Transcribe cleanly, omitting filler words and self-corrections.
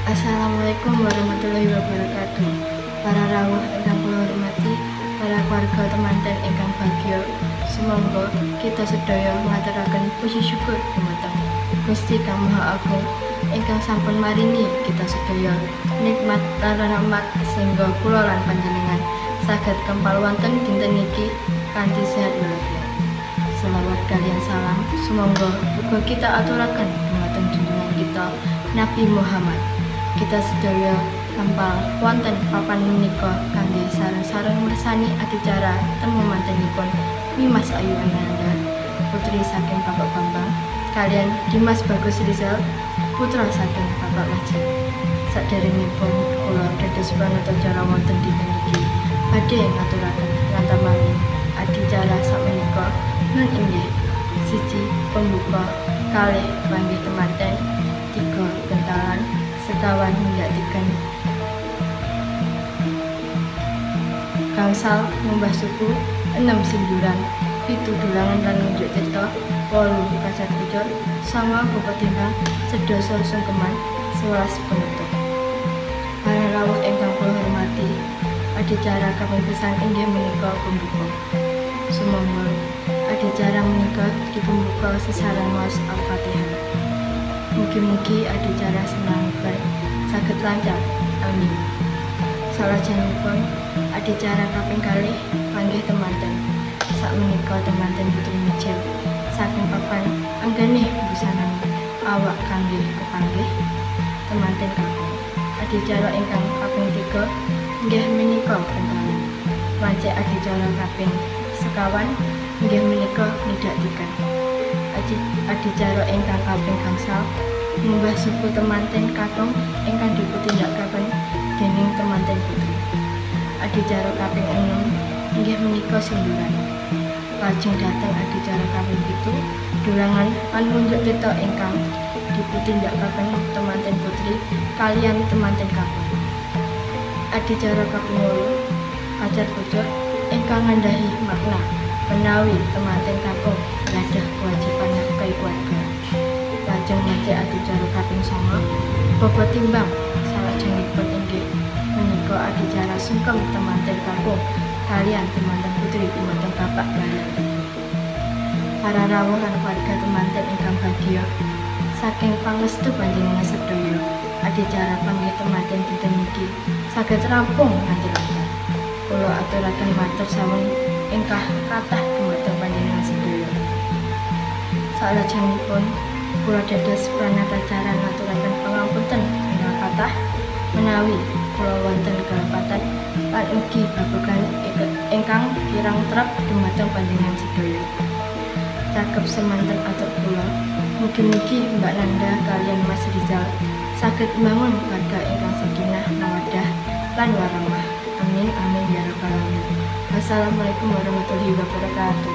Assalamualaikum warahmatullahi wabarakatuh. Para rawuh ingkang kula hormati, para keluarga temanten ingkang bagya, sumangga kita sedaya ngaturaken puji syukur dumateng Gusti Kang Maha Agung ingkang sampun maringi kita sedaya nikmat lan rahmat sehingga kula lan panjenengan saged kempal wonten dinten niki kanthi sehat walafiat. Selawat kaliyan salam sumangga uga kita aturaken dumateng junjungan kita Nabi Muhammad. Kita sedaya kempal wonten papan menika kangge sareng-sareng mirsani adicara temu mantenipun Mimas Ayu Ananda, putri saking Bapak Bambang, kalian Dimas Bagus Rizal, putra saking Bapak Maji. Saderengipun kula dados pranatacara wonten dinten niki badhe ngaturaken lantamani adicara sakmenika nun inggih siji pembuka, kalih panggih temanten, tiga gentalan, sekawan menjadikan gangsal ngubah suku, 6 sinduran, 7 dulangan lan nunjuk cetha, 8 kacat bujur, sama bobot timbang, sedasa sungkeman, 11 penutup. Para rawuh ingkang kula hormati, adicara kaping pisan inggih menika pembuka. Sumangga adicara menika dipembuka sesaran maos Al-Fatihah. Mugi-mugi adicara senangipun saged lancar. Amin. Salajengipun adicara kaping kalih panggih temanten. Sakmenika temanten putri Mijil saking papan angganih busana awak kangge kepanggih temanten kakung. Adicara ingkang kaping 3 inggih menika gentalan. Wancik adicara kaping sekawan inggih menika nidatikan. Adicara ingkang kaping gangsal ngubah suku temanten kakung ingkang diputindakaken dening temanten putri. Adicara kaping 6 inggih menika sinduran. Lajeng dhateng adicara kaping 7 dulangan lan ngunjuk cetha ingkang diputindakaken temanten putri kaliyan temanten kakung. Adicara kaping 8 kacat bujur ingkang ngandhahi makna menawi temanten kakung gadah kewajiban nafkahi keluarga. Lajeng ngajak adicara kaping 9 bobot timbang. Salajengipun inggih menika adicara sungkem temanten kakung kaliyan temanten putri dumateng bapak kaliyan ibu. Para rawuh lan keluarga temanten ingkang bagya, saking pangestu panjenengan sedaya, adicara panggih temanten dinten niki saged rampung nganti lancar. Kula aturaken matur sawun ingkah kathah dumateng panjenengan sedaya. Salajengipun kula dados pranatacara ngaturaken pangapunten ingkang kathah menawi kula wonten kalepatan lan ugi babagan ingkang kirang trep dumateng panjenengan sedaya. Cakep semanten atur kula, mugi-mugi Mbak Nanda kaliyan Mas Rizal saged mbangun keluarga ingkang sakinah mawaddah lan warahmah. Amin amin ya rabbal alamin. Wassalamualaikum warahmatullahi wabarakatuh.